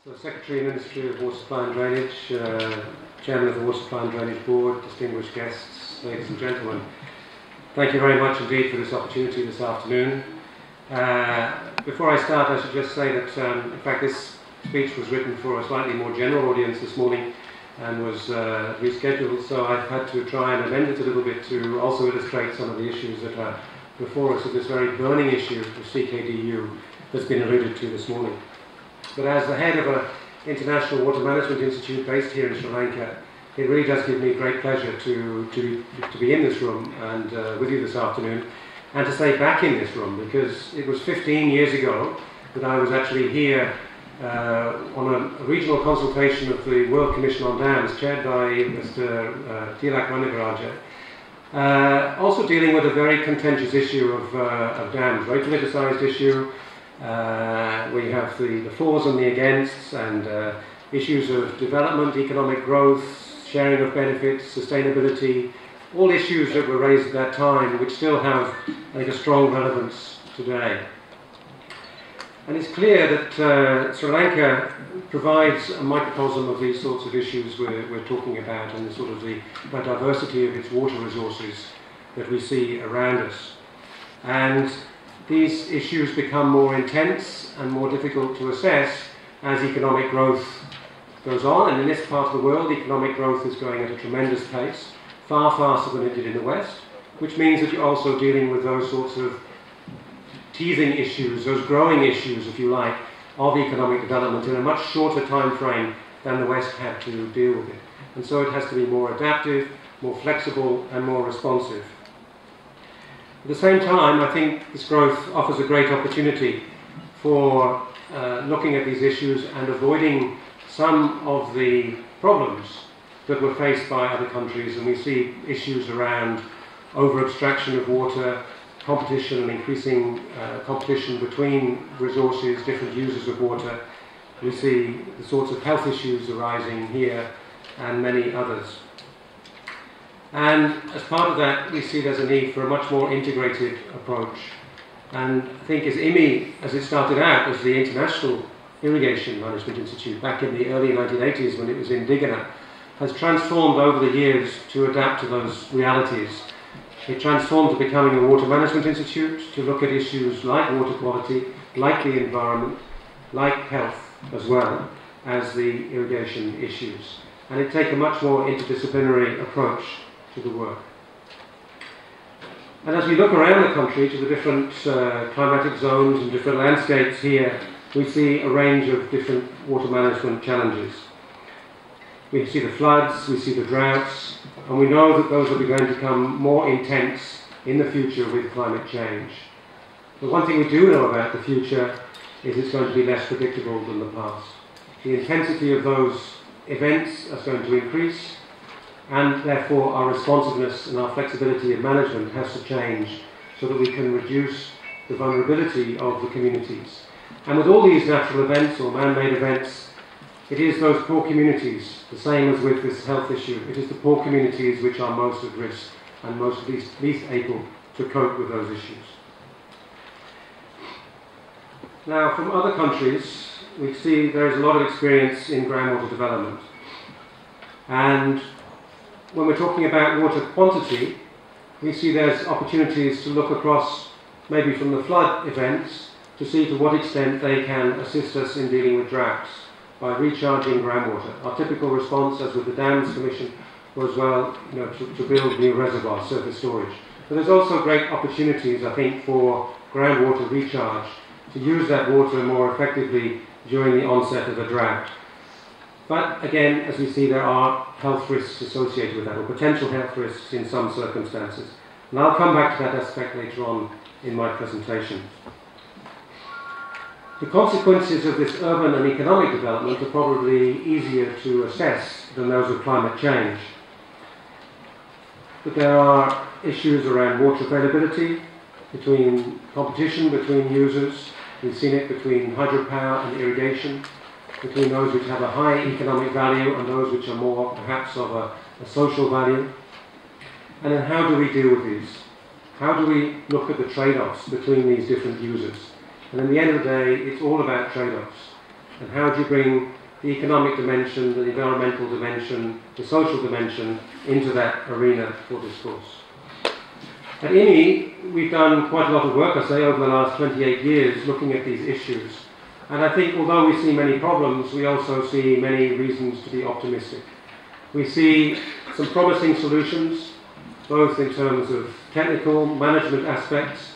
So, Secretary and Ministry of Water Supply and Drainage, Chairman of the Water Supply and Drainage Board, distinguished guests, ladies and gentlemen, thank you very much indeed for this opportunity this afternoon. Before I start, I should just say that, in fact, this speech was written for a slightly more general audience this morning and was rescheduled, so I've had to try and amend it a little bit to also illustrate some of the issues that are before us of this very burning issue of CKDU that's been alluded to this morning. But as the head of an international water management institute based here in Sri Lanka, it really does give me great pleasure to be in this room and with you this afternoon, and to stay back in this room, because it was 15 years ago that I was actually here on a regional consultation of the World Commission on Dams, chaired by Mr. Tilak Manigaraja, also dealing with a very contentious issue of dams, very politicised issue. We have the fors and the againsts, and issues of development, economic growth, sharing of benefits, sustainability, all issues that were raised at that time which still have, I think, a strong relevance today. And it's clear that Sri Lanka provides a microcosm of these sorts of issues we're talking about, and the sort of the diversity of its water resources that we see around us. And these issues become more intense and more difficult to assess as economic growth goes on, and in this part of the world economic growth is going at a tremendous pace, far faster than it did in the West, which means that you're also dealing with those sorts of teething issues, those growing issues, if you like, of economic development in a much shorter time frame than the West had to deal with it. And so it has to be more adaptive, more flexible, and more responsive. At the same time, I think this growth offers a great opportunity for looking at these issues and avoiding some of the problems that were faced by other countries. And we see issues around over-abstraction of water, competition and increasing competition between resources, different users of water. We see the sorts of health issues arising here and many others. And as part of that, we see there's a need for a much more integrated approach. And I think as IWMI, as it started out as the International Irrigation Management Institute back in the early 1980s when it was in Digana, has transformed over the years to adapt to those realities. It transformed to becoming a water management institute to look at issues like water quality, like the environment, like health, as well as the irrigation issues. And it takes a much more interdisciplinary approach to the work. And as we look around the country to the different climatic zones and different landscapes here, we see a range of different water management challenges. We see the floods, we see the droughts, and we know that those are going to become more intense in the future with climate change. But one thing we do know about the future is it's going to be less predictable than the past. The intensity of those events is going to increase, and therefore our responsiveness and our flexibility of management has to change so that we can reduce the vulnerability of the communities. And with all these natural events or man-made events, it is those poor communities, the same as with this health issue, it is the poor communities which are most at risk and least able to cope with those issues. Now, from other countries, we see there is a lot of experience in groundwater development. And when we're talking about water quantity, we see there's opportunities to look across, maybe from the flood events, to see to what extent they can assist us in dealing with droughts by recharging groundwater. Our typical response, as with the Dams Commission, was, well, to build new reservoirs, surface storage. But there's also great opportunities, I think, for groundwater recharge, to use that water more effectively during the onset of a drought. But again, as we see, there are health risks associated with that, or potential health risks in some circumstances. And I'll come back to that aspect later on in my presentation. The consequences of this urban and economic development are probably easier to assess than those of climate change. But there are issues around water availability, competition between users. We've seen it between hydropower and irrigation, between those which have a high economic value and those which are more perhaps of a social value. And then how do we deal with these? How do we look at the trade-offs between these different users? And in the end of the day, it's all about trade-offs. and how do you bring the economic dimension, the environmental dimension, the social dimension into that arena for discourse. At IWMI, we've done quite a lot of work, I say, over the last 28 years looking at these issues. And I think although we see many problems, we also see many reasons to be optimistic. We see some promising solutions, both in terms of technical management aspects,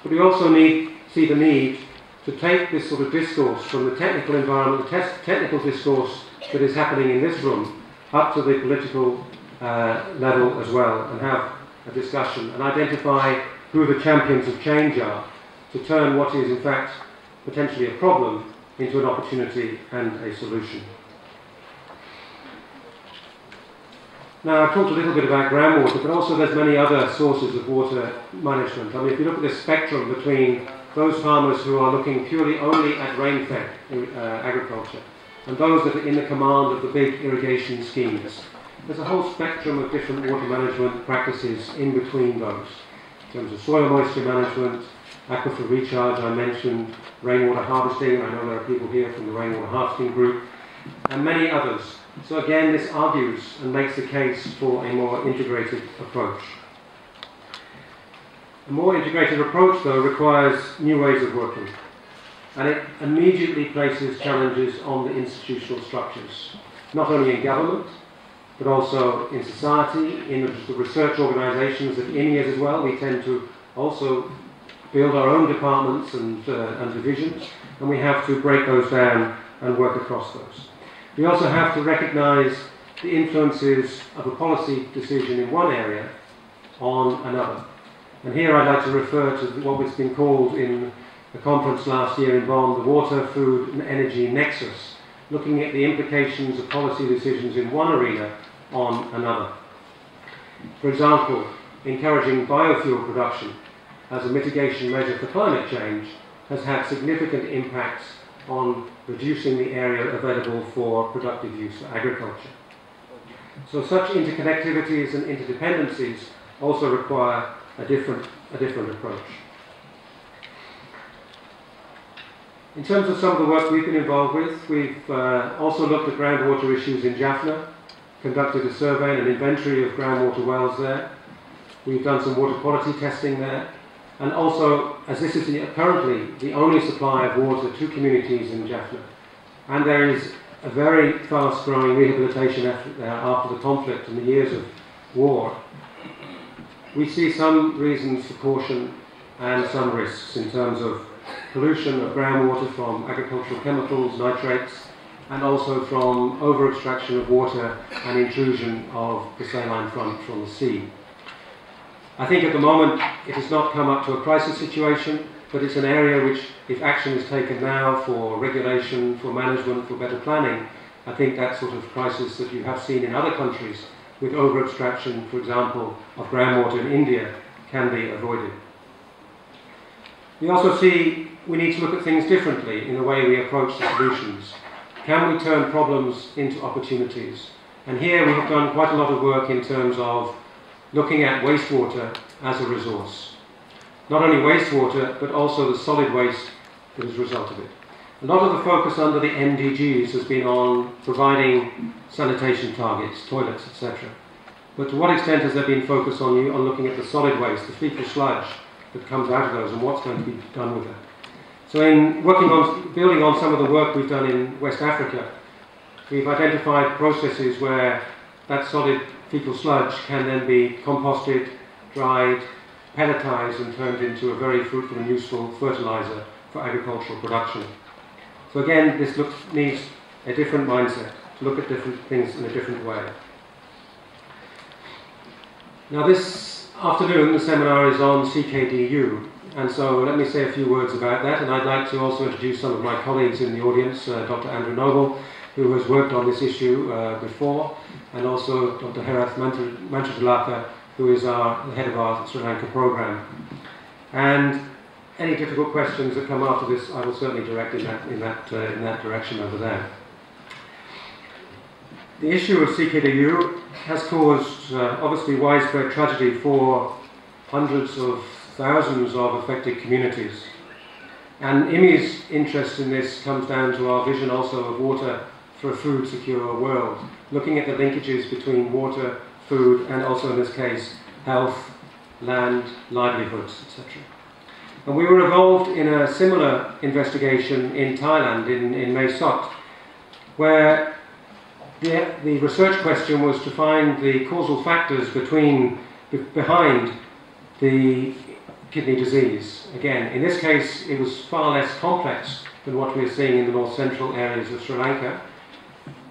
but we also see the need to take this sort of discourse from the technical environment, the technical discourse that is happening in this room, up to the political level as well, and have a discussion and identify who the champions of change are to turn what is in fact potentially a problem into an opportunity and a solution. Now, I've talked a little bit about groundwater, but also there's many other sources of water management. I mean, if you look at this spectrum between those farmers who are looking purely only at rain-fed agriculture and those that are in the command of the big irrigation schemes, there's a whole spectrum of different water management practices in between those, in terms of soil moisture management, aquifer recharge, I mentioned, rainwater harvesting. I know there are people here from the rainwater harvesting group, and many others. So again, this argues and makes the case for a more integrated approach. A more integrated approach, though, requires new ways of working, and it immediately places challenges on the institutional structures, not only in government, but also in society, in the research organisations at IWMI as well. We tend to also build our own departments and divisions, and we have to break those down and work across those. We also have to recognise the influences of a policy decision in one area on another. And here I'd like to refer to what has been called in the conference last year in Bonn, the Water, Food and Energy Nexus, looking at the implications of policy decisions in one arena on another. For example, encouraging biofuel production as a mitigation measure for climate change has had significant impacts on reducing the area available for productive use for agriculture. So such interconnectivities and interdependencies also require a different approach. In terms of some of the work we've been involved with, we've also looked at groundwater issues in Jaffna, conducted a survey and an inventory of groundwater wells there. We've done some water quality testing there. And also, as this is currently the only supply of water to communities in Jaffna, and there is a very fast-growing rehabilitation effort there after the conflict and the years of war, we see some reasons for caution and some risks in terms of pollution of groundwater from agricultural chemicals, nitrates, and also from over-extraction of water and intrusion of the saline front from the sea. I think at the moment it has not come up to a crisis situation, but it's an area which, if action is taken now for regulation, for management, for better planning, I think that sort of crisis that you have seen in other countries with over-extraction, for example, of groundwater in India, can be avoided. We also see we need to look at things differently in the way we approach the solutions. Can we turn problems into opportunities? And here we have done quite a lot of work in terms of looking at wastewater as a resource. Not only wastewater, but also the solid waste that is a result of it. A lot of the focus under the MDGs has been on providing sanitation targets, toilets, etc. But to what extent has there been focus on looking at the solid waste, the fecal sludge that comes out of those, and what's going to be done with it? So in building on some of the work we've done in West Africa, we've identified processes where that solid fecal sludge can then be composted, dried, pelletized and turned into a very fruitful and useful fertilizer for agricultural production. So again, this needs a different mindset, to look at different things in a different way. Now this afternoon the seminar is on CKDU, and so let me say a few words about that, and I'd like to also introduce some of my colleagues in the audience, Dr. Andrew Noble, who has worked on this issue before, and also Dr. Herath Manchatalaka, who is the head of our Sri Lanka program. And any difficult questions that come after this, I will certainly direct in that direction over there. The issue of CKDU has caused obviously widespread tragedy for hundreds of thousands of affected communities. And IWMI's interest in this comes down to our vision also of water for a food secure world, looking at the linkages between water, food, and also in this case, health, land, livelihoods, etc. And we were involved in a similar investigation in Thailand, in Mae Sot, where the research question was to find the causal factors behind the kidney disease. Again, in this case, it was far less complex than what we are seeing in the north central areas of Sri Lanka.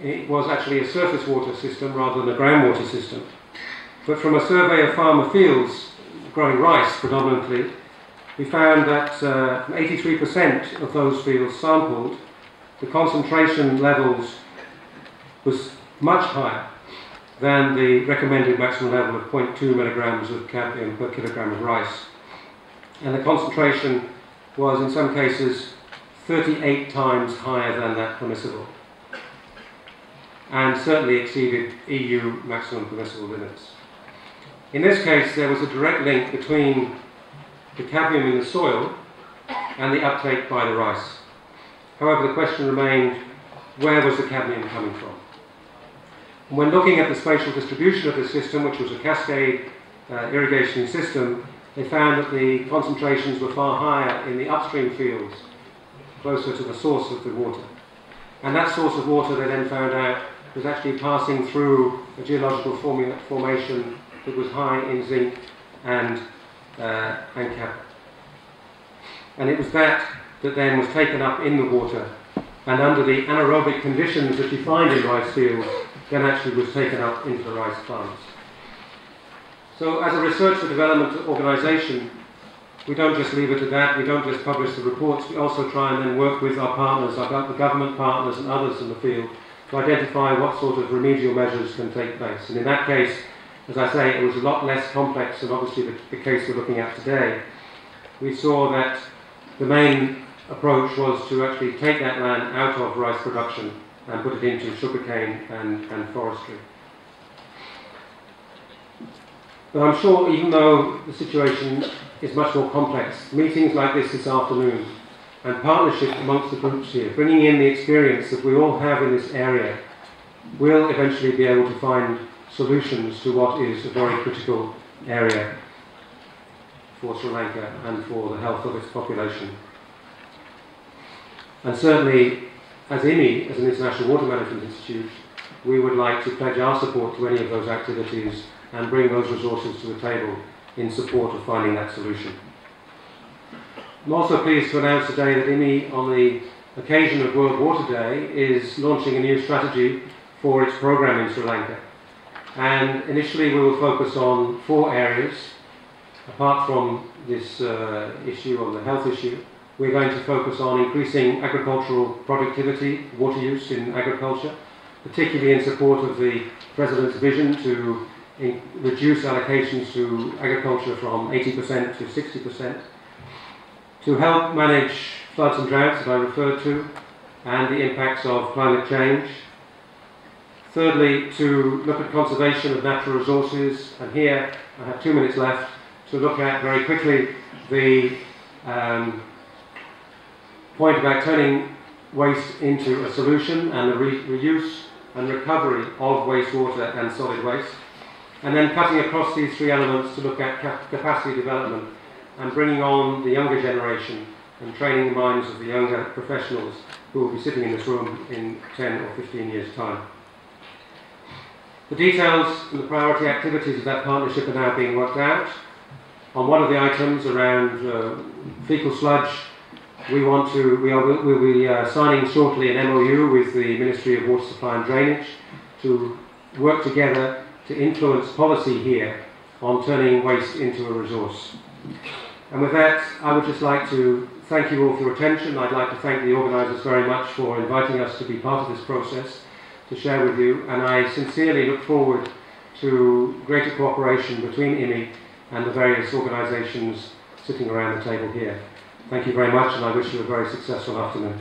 It was actually a surface water system rather than a groundwater system. But from a survey of farmer fields, growing rice predominantly, we found that 83% of those fields sampled, the concentration levels was much higher than the recommended maximum level of 0.2 milligrams of cadmium per kilogram of rice. And the concentration was in some cases 38 times higher than that permissible, and certainly exceeded EU maximum permissible limits. In this case, there was a direct link between the cadmium in the soil and the uptake by the rice. However, the question remained, where was the cadmium coming from? And when looking at the spatial distribution of the system, which was a cascade irrigation system, they found that the concentrations were far higher in the upstream fields, closer to the source of the water. And that source of water, they then found out, was actually passing through a geological formation that was high in zinc and copper. And it was that then was taken up in the water, and under the anaerobic conditions that you find in rice fields, then actually was taken up into the rice plants. So as a research and development organisation, we don't just leave it at that, we don't just publish the reports, we also try and then work with our partners, the government partners and others in the field, to identify what sort of remedial measures can take place. And in that case, as I say, it was a lot less complex than obviously the case we're looking at today. We saw that the main approach was to actually take that land out of rice production and put it into sugarcane and forestry. But I'm sure, even though the situation is much more complex, meetings like this afternoon and partnership amongst the groups here, bringing in the experience that we all have in this area, will eventually be able to find solutions to what is a very critical area for Sri Lanka and for the health of its population. And certainly, as IWMI, as an International Water Management Institute, we would like to pledge our support to any of those activities and bring those resources to the table in support of finding that solution. I'm also pleased to announce today that IWMI, on the occasion of World Water Day, is launching a new strategy for its programme in Sri Lanka. And initially we will focus on 4 areas. Apart from this issue, on the health issue, we're going to focus on increasing agricultural productivity, water use in agriculture, particularly in support of the President's vision to reduce allocations to agriculture from 80% to 60%, to help manage floods and droughts that I referred to, and the impacts of climate change. Thirdly, to look at conservation of natural resources, and here I have 2 minutes left to look at very quickly the point about turning waste into a solution and the reuse and recovery of wastewater and solid waste, and then cutting across these 3 elements to look at capacity development and bringing on the younger generation and training the minds of the younger professionals who will be sitting in this room in 10 or 15 years' time. The details and the priority activities of that partnership are now being worked out. On one of the items around fecal sludge, we'll be signing shortly an MOU with the Ministry of Water Supply and Drainage to work together to influence policy here on turning waste into a resource. And with that, I would just like to thank you all for your attention. I'd like to thank the organisers very much for inviting us to be part of this process, to share with you, and I sincerely look forward to greater cooperation between IWMI and the various organisations sitting around the table here. Thank you very much, and I wish you a very successful afternoon.